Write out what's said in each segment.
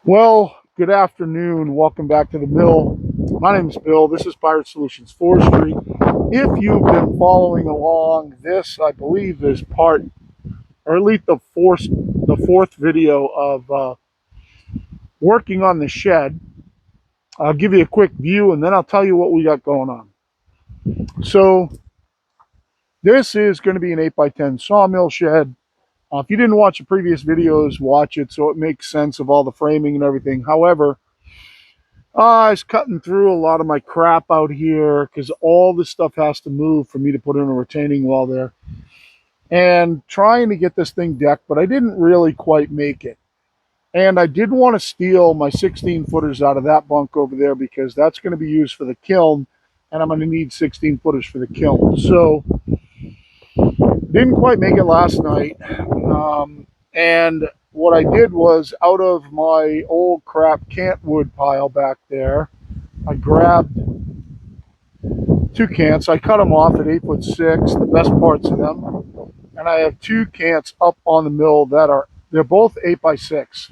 Well, good afternoon. Welcome back to the mill. My name is Bill. This is Solutions Forestry. If you've been following along, this I believe is part, or at least the fourth video of working on the shed. I'll give you a quick view, and then I'll tell you what we got going on. So this is going to be an 8x10 sawmill shed. If you didn't watch the previous videos, watch it so it makes sense of all the framing and everything. However, I was cutting through a lot of my crap out here because all this stuff has to move for me to put in a retaining wall there. And trying to get this thing decked, but I didn't really quite make it. And I did want to steal my 16 footers out of that bunk over there because that's going to be used for the kiln. And I'm going to need 16 footers for the kiln. So didn't quite make it last night. And what I did was out of my old crap cantwood pile back there, I grabbed two cants. I cut them off at 8'6", the best parts of them. And I have two cants up on the mill they're both 8x6.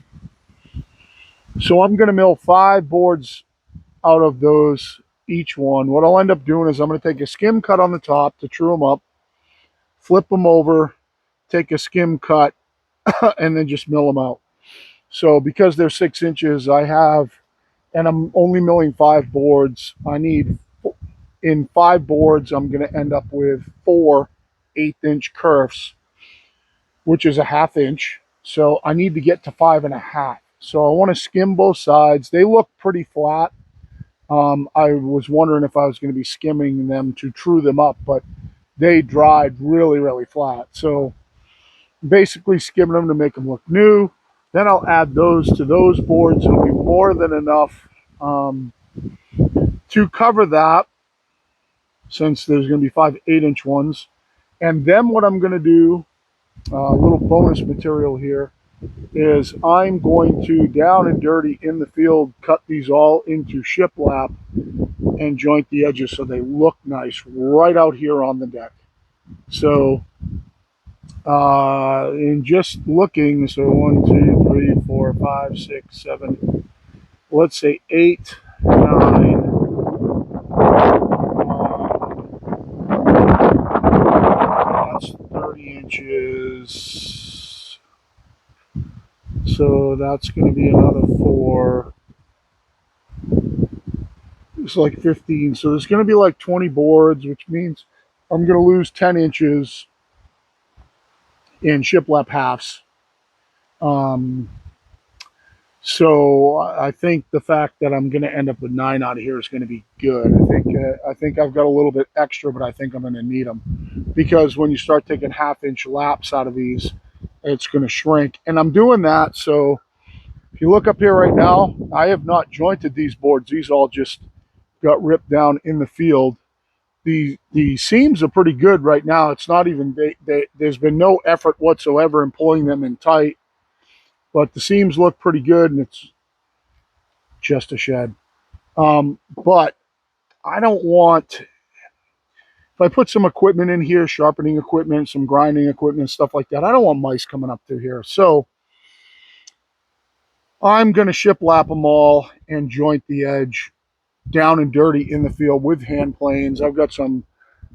So I'm going to mill 5 boards out of those, each one. What I'll end up doing is I'm going to take a skim cut on the top to true them up, flip them over, take a skim cut, and then just mill them out. So because they're 6 inches, and I'm only milling 5 boards, in 5 boards, I'm going to end up with 4 1/8-inch kerfs, which is a 1/2 inch. So I need to get to 5.5. So I want to skim both sides. They look pretty flat. I was wondering if I was going to be skimming them to true them up, but they dried really, really flat. So basically skimming them to make them look new. Then I'll add those to those boards. It'll be more than enough to cover that, since there's going to be 5 8-inch ones. And then what I'm going to do, a little bonus material here, is I'm going to, down and dirty in the field, cut these all into shiplap and joint the edges so they look nice right out here on the deck. So in just looking, so 1 2 3 4 5 6 7, let's say 8 9, that's 30 inches. So that's going to be another 4. It's like 15. So there's going to be like 20 boards, which means I'm going to lose 10 inches in shiplap halves. So I think the fact that I'm going to end up with 9 out of here is going to be good. I think I've got a little bit extra, but I think I'm going to need them, because when you start taking 1/2 inch laps out of these, it's going to shrink. And I'm doing that. So if you look up here right now, I have not jointed these boards. These all just got ripped down in the field. The seams are pretty good right now. It's not even, there's been no effort whatsoever in pulling them in tight, but the seams look pretty good, and it's just a shed. But I don't want, if I put some equipment in here, sharpening equipment, some grinding equipment, stuff like that, I don't want mice coming up through here. So I'm going to shiplap them all and joint the edge down and dirty in the field with hand planes. I've got some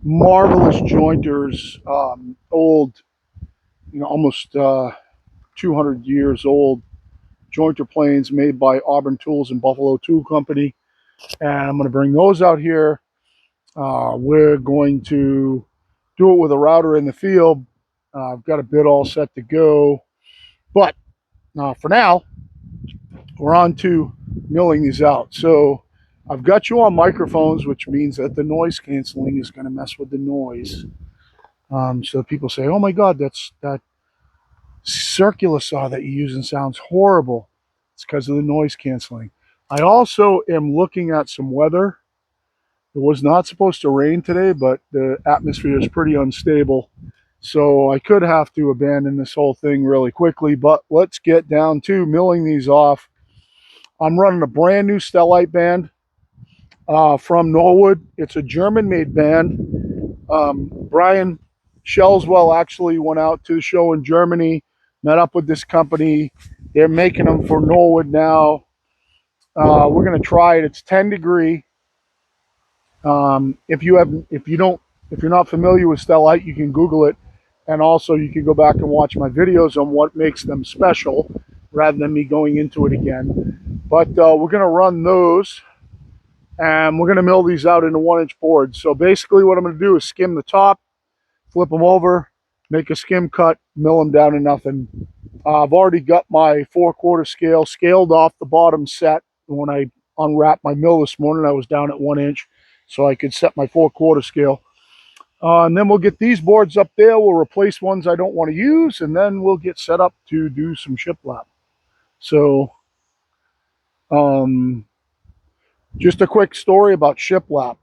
marvelous jointers, old, almost 200 years old jointer planes made by Auburn Tools and Buffalo Tool Company. And I'm going to bring those out here. We're going to do it with a router in the field. I've got a bit all set to go. But for now, we're on to milling these out. So I've got you on microphones, which means that the noise canceling is going to mess with the noise. So people say, "Oh my God, that circular saw that you're using sounds horrible." It's because of the noise canceling. I also am looking at some weather. It was not supposed to rain today, but the atmosphere is pretty unstable. So I could have to abandon this whole thing really quickly, but let's get down to milling these off. I'm running a brand new Stellite band from Norwood. It's a German-made band. Brian Shellswell actually went out to the show in Germany, Met up with this company. They're making them for Norwood now. We're going to try it. It's 10 degree. If you're not familiar with stellite, you can Google it, and also you can go back and watch my videos on what makes them special, rather than me going into it again. But we're going to run those, and we're going to mill these out into 1-inch boards. So basically, what I'm going to do is skim the top, flip them over, make a skim cut, mill them down to nothing. I've already got my 4/4 scale scaled off the bottom set. When I unwrapped my mill this morning, I was down at 1 inch, so I could set my 4/4 scale. And then we'll get these boards up there. We'll replace ones I don't want to use, and then we'll get set up to do some shiplap. So, just a quick story about shiplap,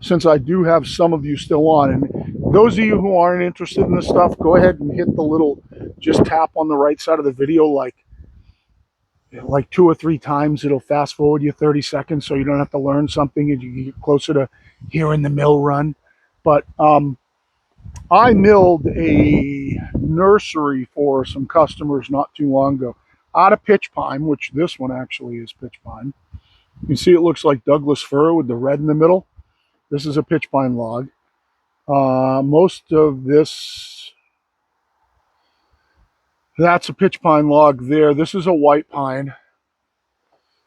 since I do have some of you still on. And those of you who aren't interested in this stuff, go ahead and hit the little, just tap on the right side of the video like 2 or 3 times. It'll fast forward you 30 seconds so you don't have to learn something and you get closer to hearing the mill run. But I milled a nursery for some customers not too long ago out of pitch pine, which this one actually is pitch pine. You can see it looks like Douglas fir with the red in the middle. This is a pitch pine log. Most of this, that's a pitch pine log there. This is a white pine.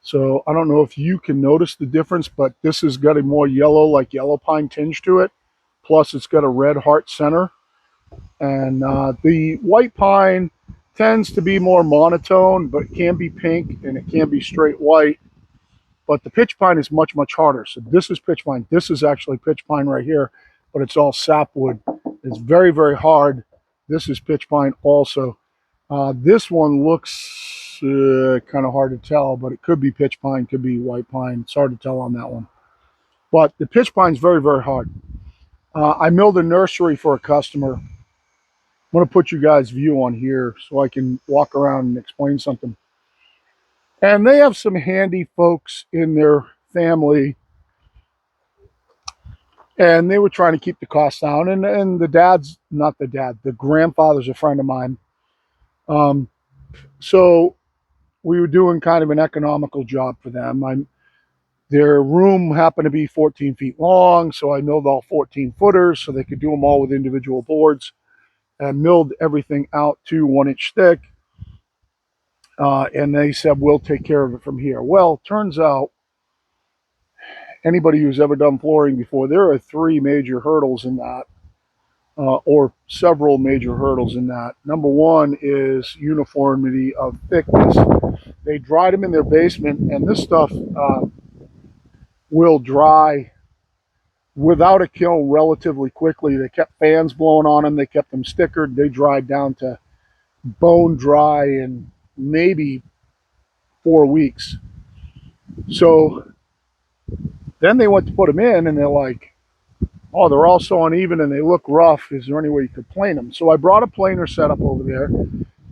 So I don't know if you can notice the difference, but this has got a more yellow, like yellow pine tinge to it. Plus it's got a red heart center. And the white pine tends to be more monotone, but it can be pink and it can be straight white. But the pitch pine is much, much harder. So this is pitch pine. This is actually pitch pine right here, but it's all sapwood. It's very, very hard. This is pitch pine also. This one looks kind of hard to tell, but it could be pitch pine, could be white pine. It's hard to tell on that one. But the pitch pine is very, very hard. I milled a nursery for a customer. I'm going to put you guys' view on here so I can walk around and explain something. And they have some handy folks in their family, and they were trying to keep the costs down. And the dad's, not the dad, the grandfather's a friend of mine. So we were doing kind of an economical job for them. Their room happened to be 14 feet long, so I milled all 14 footers so they could do them all with individual boards, and milled everything out to 1 inch thick. And they said, we'll take care of it from here. Well, turns out, anybody who's ever done flooring before, there are 3 major hurdles in that, or several major hurdles in that. Number 1 is uniformity of thickness. They dried them in their basement, and this stuff will dry without a kiln relatively quickly. They kept fans blowing on them. They kept them stickered. They dried down to bone dry in maybe 4 weeks. So then they went to put them in, and they're like, oh, they're all so uneven and they look rough. Is there any way you could plane them? So I brought a planer setup over there,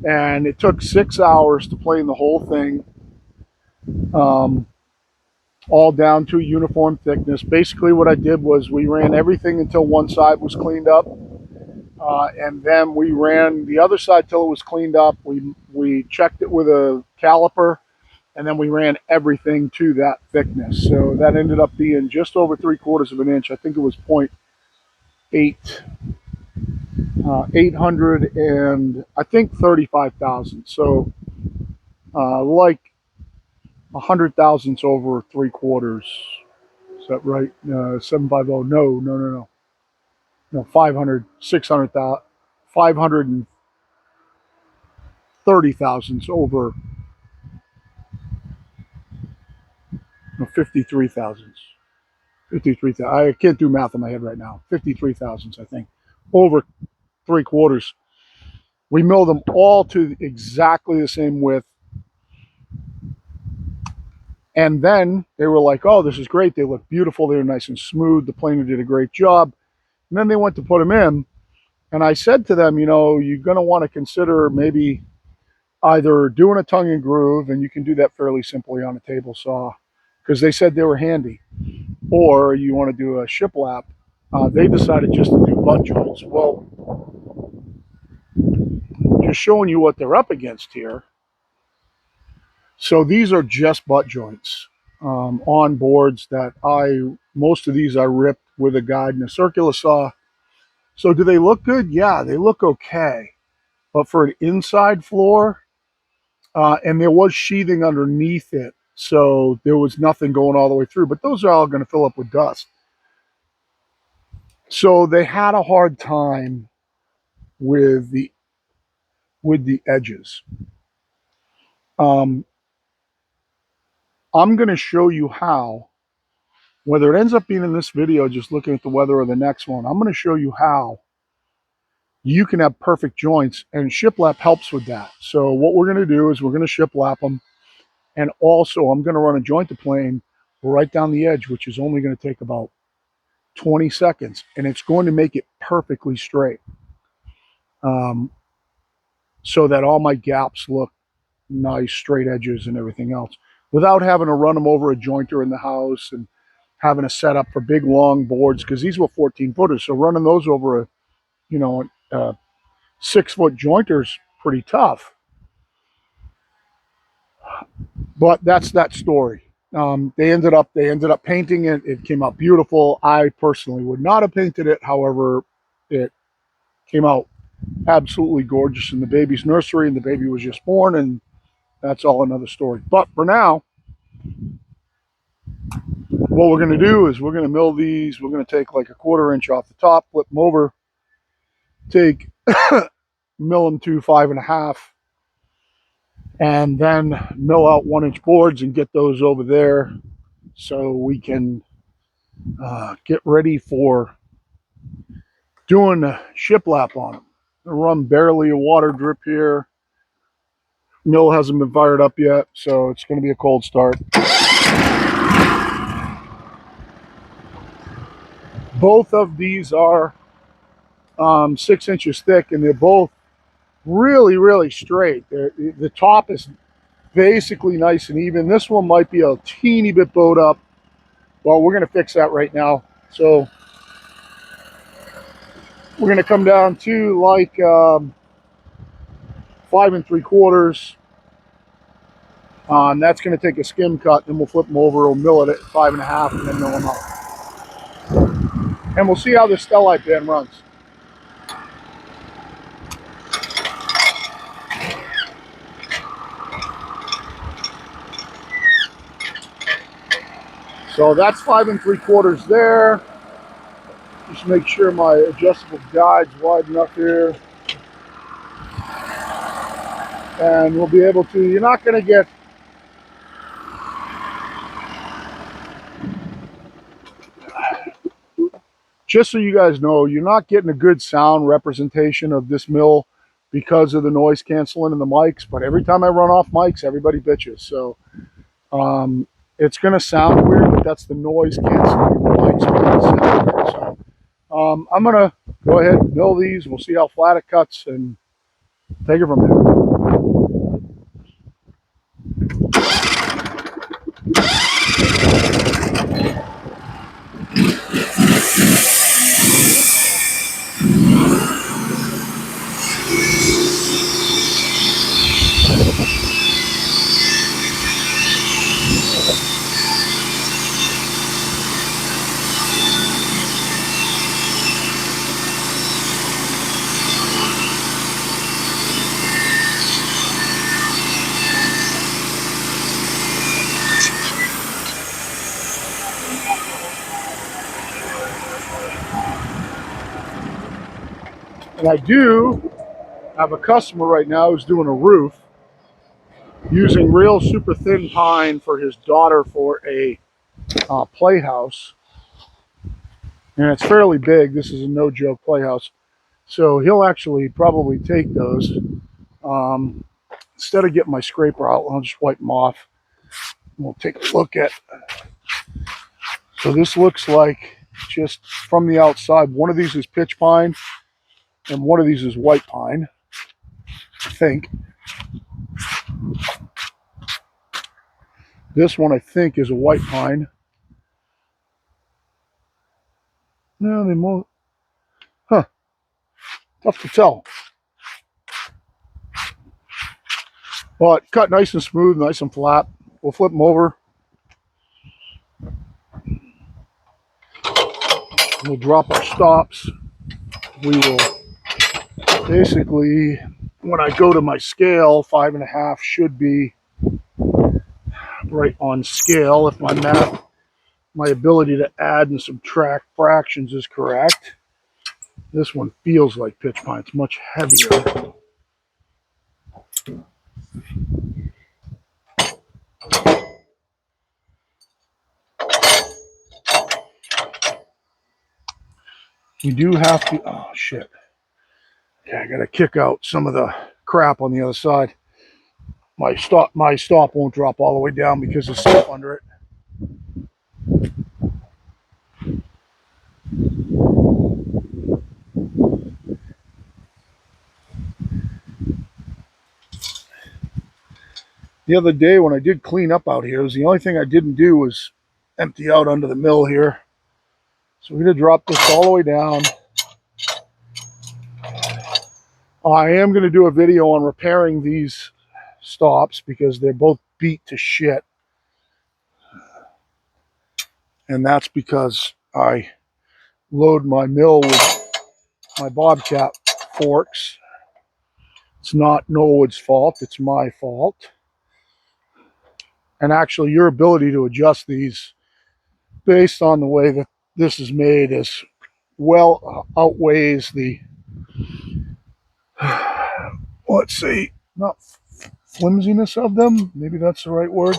and it took 6 hours to plane the whole thing, all down to a uniform thickness. Basically what I did was we ran everything until one side was cleaned up, and then we ran the other side till it was cleaned up. We checked it with a caliper, and then we ran everything to that thickness. So that ended up being just over 3/4 of an inch. I think it was 0.8, 800 and I think 35 thousandths. So like 100 thousandths over 3/4. Is that right? 750? No, 500, 600,000, 530 thousandths over, no, 53 thousandths. 53,000. I can't do math in my head right now. 53 thousandths, I think, over 3/4. We milled them all to exactly the same width. And then they were like, oh, this is great. They look beautiful. They were nice and smooth. The planer did a great job. And then they went to put them in. And I said to them, you know, you're going to want to consider maybe either doing a tongue and groove, and you can do that fairly simply on a table saw, because they said they were handy, or you want to do a shiplap. They decided just to do butt joints. Well, just showing you what they're up against here. So these are just butt joints on boards that most of these I ripped with a guide and a circular saw. So do they look good? Yeah, they look okay. But for an inside floor, and there was sheathing underneath it, so there was nothing going all the way through. But those are all going to fill up with dust. So they had a hard time with the edges. I'm going to show you how, whether it ends up being in this video, just looking at the weather, or the next one, I'm going to show you how you can have perfect joints, and shiplap helps with that. So what we're going to do is we're going to shiplap them, and also I'm going to run a joint plane right down the edge, which is only going to take about 20 seconds, and it's going to make it perfectly straight, so that all my gaps look nice, straight edges and everything else, without having to run them over a jointer in the house and having a setup for big long boards, because these were 14 footers. So running those over a 6-foot jointer's pretty tough. But that's that story. They ended up painting it. It came out beautiful. I personally would not have painted it. However, it came out absolutely gorgeous in the baby's nursery, and the baby was just born, and that's all another story. But for now, what we're going to do is we're going to mill these. We're going to take like a 1/4 inch off the top, flip them over, take mill them to 5.5, and then mill out 1-inch boards and get those over there so we can get ready for doing a shiplap on them. I run barely a water drip here. Mill hasn't been fired up yet, so it's going to be a cold start. Both of these are 6 inches thick, and they're both really, really straight. The top is basically nice and even. This one might be a teeny bit bowed up. Well, we're going to fix that right now. So we're going to come down to like 5 3/4. And that's going to take a skim cut, and we'll flip them over. We'll mill it at 5.5 and then mill them out. And we'll see how this stellite pan runs. So that's 5 3/4 there. Just make sure my adjustable guide's wide enough here. And we'll be able to, you're not going to get, just so you guys know, you're not getting a good sound representation of this mill because of the noise canceling in the mics. But every time I run off mics, everybody bitches. So it's going to sound weird, but that's the noise canceling in the mics. So I'm going to go ahead and mill these. We'll see how flat it cuts and take it from there. And I do have a customer right now who's doing a roof using real super thin pine for his daughter for a playhouse. And it's fairly big. This is a no joke playhouse. So he'll actually probably take those. Instead of getting my scraper out, I'll just wipe them off. We'll take a look at. So this looks like, just from the outside, one of these is pitch pine and one of these is white pine, I think. This one, I think, is a white pine. No, they most, tough to tell. But cut nice and smooth, nice and flat. We'll flip them over. We'll drop our stops. We will basically, when I go to my scale, 5.5 should be right on scale if my math, my ability to add and subtract fractions is correct. This one feels like pitch pine. It's much heavier. We do have to, oh shit. Okay, I gotta kick out some of the crap on the other side. My stop won't drop all the way down because there's stuff under it. The other day when I did clean up out here, the only thing I didn't do was empty out under the mill here. So we're gonna drop this all the way down. I am gonna do a video on repairing these stops because they're both beat to shit. And that's because I load my mill with my Bobcat forks. It's not Norwood's fault, it's my fault. And actually your ability to adjust these based on the way that this is made is well outweighs the, let's see, not flimsiness of them, maybe that's the right word.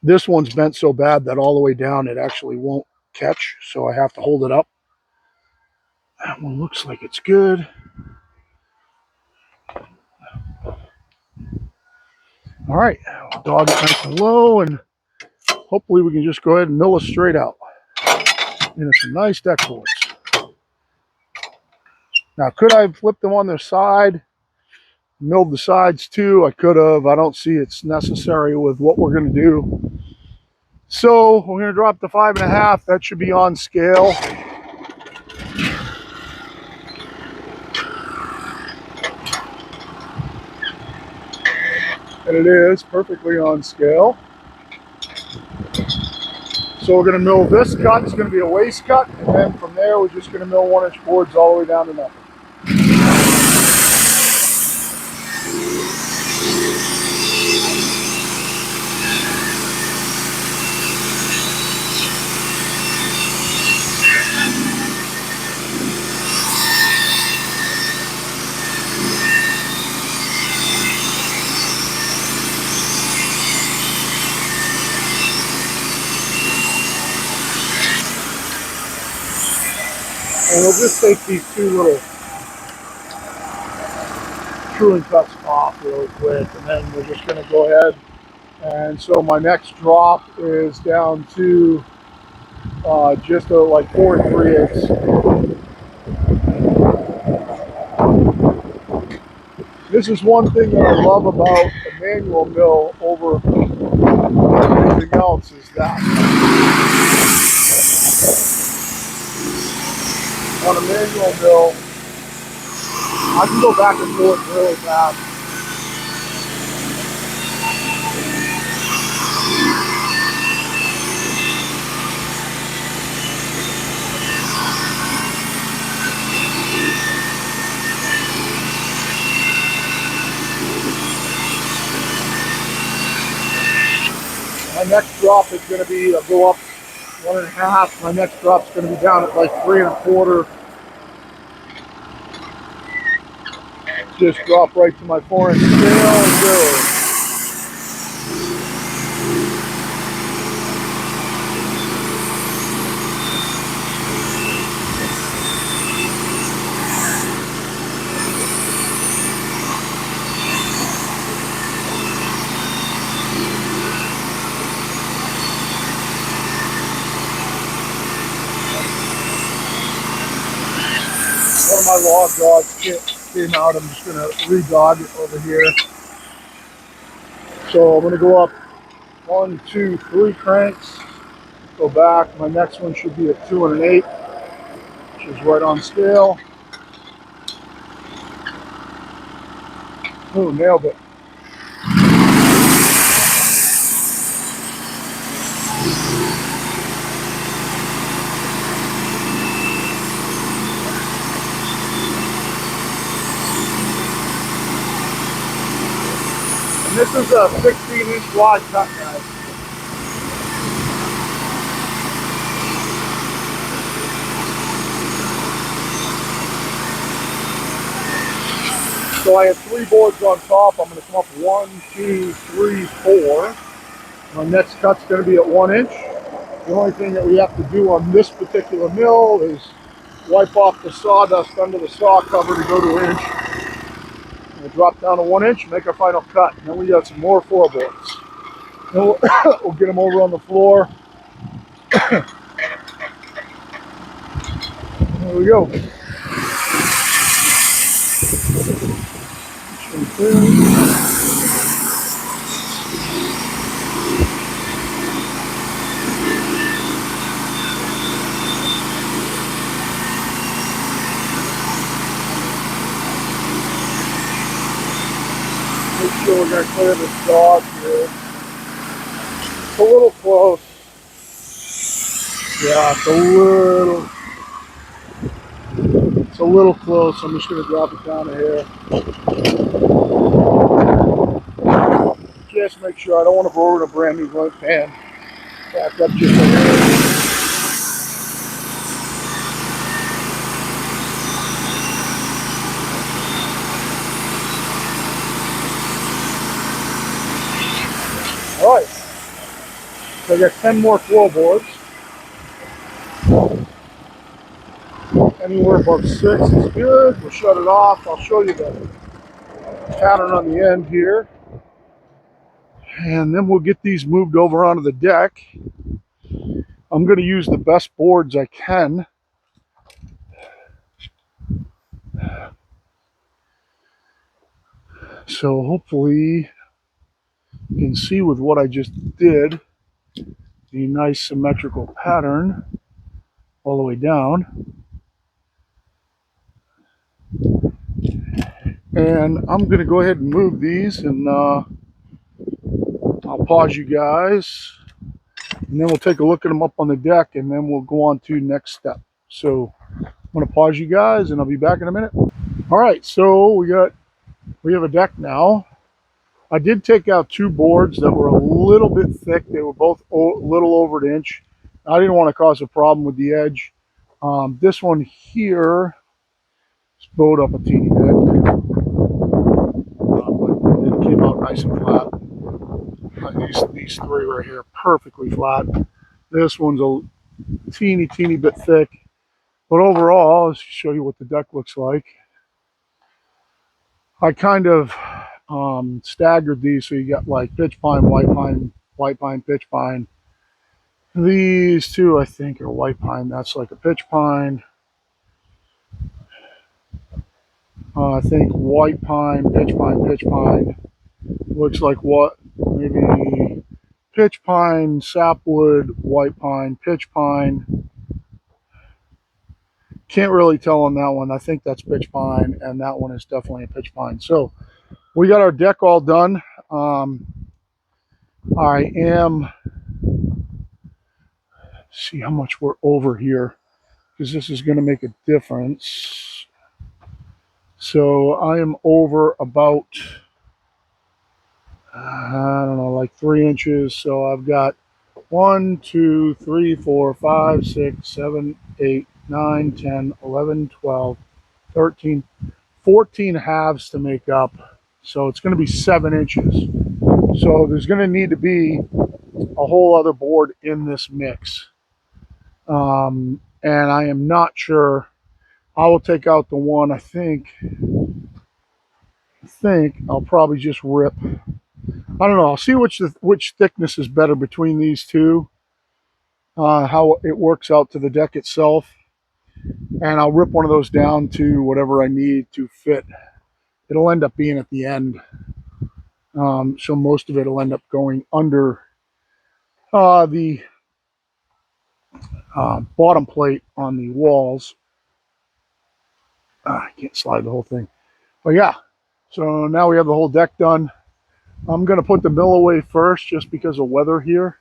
This one's bent so bad that all the way down it actually won't catch, so I have to hold it up. That one looks like it's good. All right, dog it nice and low, and hopefully we can just go ahead and mill it straight out into some nice deck boards. Now, could I have flipped them on their side, milled the sides too? I could have. I don't see it's necessary with what we're going to do. So we're going to drop the 5.5. That should be on scale. And it is perfectly on scale. So we're going to mill this cut. It's going to be a waste cut. And then from there, we're just going to mill 1-inch boards all the way down to nothing. And we'll just take these two little truing cuts off really quick, and then we're just going to go ahead. And so my next drop is down to just like 4 3/8. This is one thing that I love about a manual mill over everything else is that on a manual mill, I can go back and forth really fast. My next drop is going to be, I'll go up 1.5. My next drop is going to be down at like 3 1/4. Just drop right to my 4-inch scale and go. One of my log dogs came out. I'm just going to re-dog it over here. So I'm going to go up 1, 2, 3 cranks. Go back. My next one should be a 2 1/8, which is right on scale. Oh, nailed it. And this is a 16-inch wide cut, guys. So I have 3 boards on top. I'm going to come up 1, 2, 3, 4. My next cut's going to be at 1 inch. The only thing that we have to do on this particular mill is wipe off the sawdust under the saw cover to go to 1 inch. We'll drop down to 1 inch, make our final cut. And then we got some more 4 boards. Then we'll get them over on the floor. There we go. Make sure we're going to clear this dog here. It's a little close. Yeah, it's a little close. I'm just going to drop it down a hair. Just make sure. I don't want to ruin a brand new blunt pan. Back up just a hair. All right. So I got 10 more floorboards. Anywhere above 6 is good. We'll shut it off. I'll show you the pattern on the end here. And then we'll get these moved over onto the deck. I'm going to use the best boards I can. So hopefully you can see with what I just did, the nice symmetrical pattern all the way down. And I'm going to go ahead and move these, and I'll pause you guys, and then we'll take a look at them up on the deck, and then we'll go on to next step. So I'm going to pause you guys, and I'll be back in a minute. All right, so we have a deck now. I did take out 2 boards that were a little bit thick. They were both a little over 1 inch. I didn't want to cause a problem with the edge. This one here is bowed up a teeny bit, but it came out nice and flat. These 3 right here, perfectly flat. This one's a teeny bit thick. But overall, let's show you what the deck looks like. I kind of staggered these, so you got like pitch pine, white pine, pitch pine. These 2, I think, are white pine. That's like a pitch pine. I think white pine, pitch pine, pitch pine. Looks like what? Maybe pitch pine, sapwood, white pine, pitch pine. Can't really tell on that one. I think that's pitch pine, and that one is definitely a pitch pine. So we got our deck all done. I am, see how much we're over here, because this is going to make a difference. So I am over about, I don't know, like 3 inches. So I've got 1, 2, 3, 4, 5, 6, 7, 8, 9, 10, 11, 12, 13, 14 halves to make up. So it's going to be 7 inches. So there's going to need to be a whole other board in this mix. And I am not sure. I will take out the one. I think I'll probably just rip. I don't know. I'll see which thickness is better between these 2. How it works out to the deck itself, and I'll rip one of those down to whatever I need to fit. It'll end up being at the end, so most of it will end up going under the bottom plate on the walls. I can't slide the whole thing, but yeah. So now we have the whole deck done. I'm going to put the mill away first just because of weather here.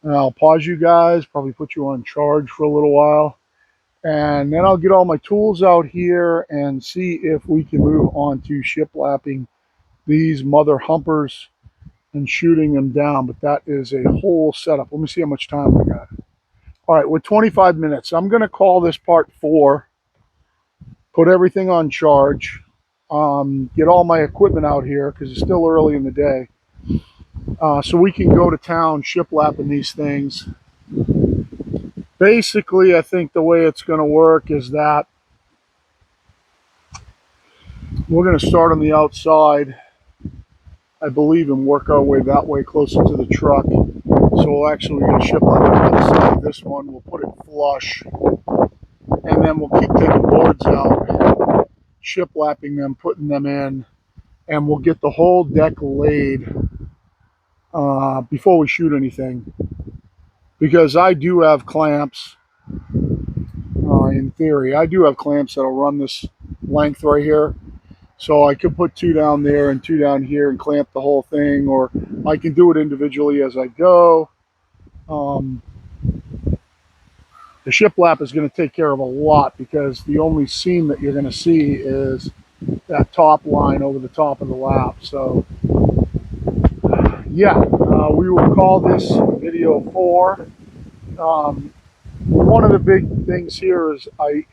And I'll pause you guys, probably put you on charge for a little while. And then I'll get all my tools out here and see if we can move on to shiplapping these mother humpers and shooting them down. But that is a whole setup. Let me see how much time we got. All right, we're 25 minutes. I'm going to call this part 4, put everything on charge, get all my equipment out here because it's still early in the day. So we can go to town shiplapping these things. Basically, I think the way it's going to work is that we're going to start on the outside, I believe, and work our way that way closer to the truck. So we're going to shiplap the outside of this one. We'll put it flush, and then we'll keep taking boards out, shiplapping them, putting them in, and we'll get the whole deck laid before we shoot anything. Because I do have clamps, in theory, I do have clamps that'll run this length right here. So I could put 2 down there and 2 down here and clamp the whole thing, or I can do it individually as I go. The shiplap is going to take care of a lot because the only seam that you're going to see is that top line over the top of the lap. So yeah, we will call this video 4. One of the big things here is I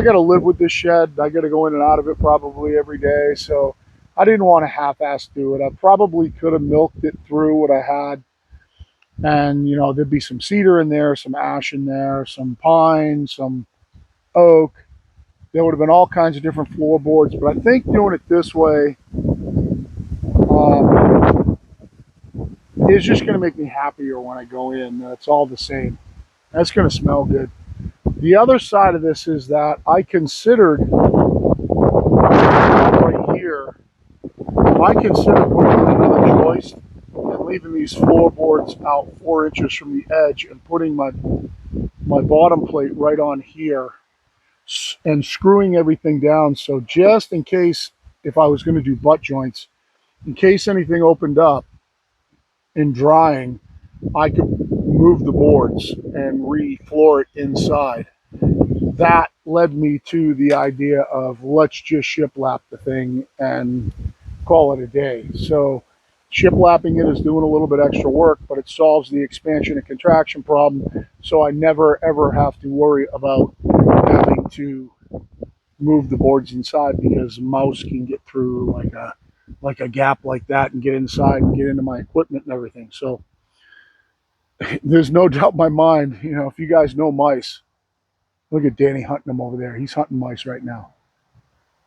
got to live with this shed. I got to go in and out of it probably every day. So I didn't want to half-ass do it. I probably could have milked it through what I had. And, you know, there'd be some cedar in there, some ash in there, some pine, some oak. There would have been all kinds of different floorboards. But I think doing it this way is just going to make me happier when I go in. It's all the same. That's going to smell good. The other side of this is that I considered right here, I considered putting in another joist and leaving these floorboards out 4 inches from the edge and putting my bottom plate right on here and screwing everything down. So just in case, if I was going to do butt joints, in case anything opened up in drying, I could move the boards and re-floor it inside. That led me to the idea of let's just shiplap the thing and call it a day. So shiplapping it is doing a little bit extra work, but it solves the expansion and contraction problem. So I never ever have to worry about having to move the boards inside because a mouse can get through like a gap like that and get inside and get into my equipment and everything. So there's no doubt in my mind, you know, if you guys know mice, look at Danny hunting them over there. He's hunting mice right now.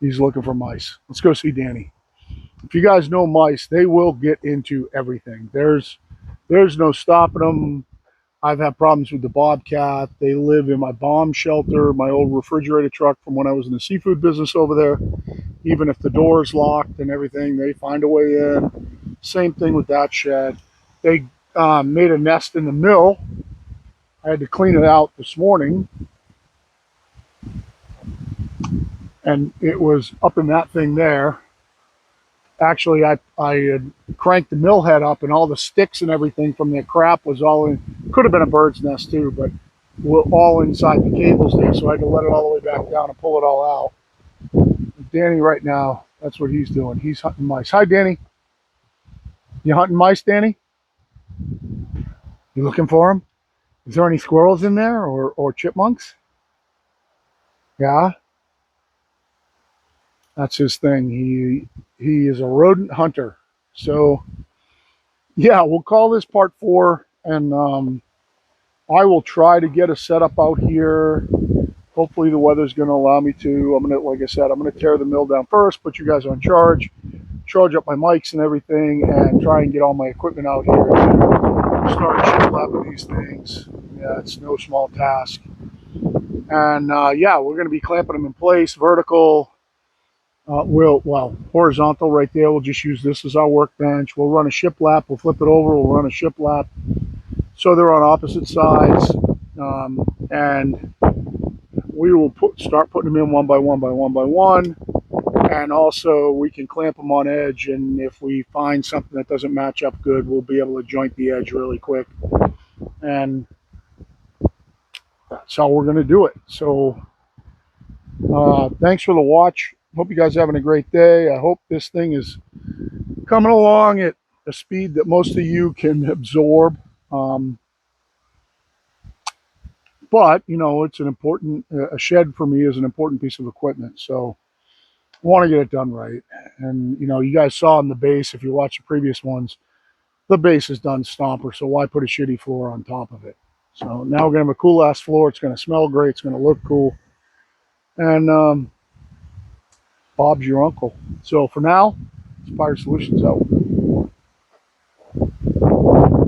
He's looking for mice. Let's go see Danny. If you guys know mice, they will get into everything. There's no stopping them. I've had problems with the bobcat. They live in my bomb shelter, my old refrigerator truck from when I was in the seafood business over there. Even if the door is locked and everything, they find a way in. Same thing with that shed. They made a nest in the mill. I had to clean it out this morning. And it was up in that thing there. Actually, I had cranked the mill head up and all the sticks and everything from the crap was all in. Could have been a bird's nest too, but we're all inside the cables there. So I had to let it all the way back down and pull it all out. Danny right now, that's what he's doing. He's hunting mice. Hi, Danny. You hunting mice, Danny? You looking for them? Is there any squirrels in there or chipmunks? Yeah. That's his thing. He is a rodent hunter. So yeah, we'll call this part 4, and I will try to get a setup out here. Hopefully the weather's going to allow me to. I'm gonna, like I said, I'm gonna tear the mill down first, put you guys on charge up my mics and everything, and try and get all my equipment out here to start shiplapping these things. Yeah, it's no small task. And yeah, we're going to be clamping them in place, vertical. Horizontal right there. We'll just use this as our workbench. We'll run a shiplap. We'll flip it over. We'll run a shiplap. So they're on opposite sides. And we will start putting them in one by one by one by one. And also we can clamp them on edge, and if we find something that doesn't match up good, we'll be able to joint the edge really quick. And that's how we're going to do it. So thanks for the watch. Hope you guys are having a great day. I hope this thing is coming along at a speed that most of you can absorb. But, you know, it's an important, a shed for me is an important piece of equipment. So I want to get it done right. And, you know, you guys saw in the base, if you watch the previous ones, the base is done stomper. So why put a shitty floor on top of it? So now we're going to have a cool ass floor. It's going to smell great. It's going to look cool. And Bob's your uncle. So for now, it's Fire Solutions out.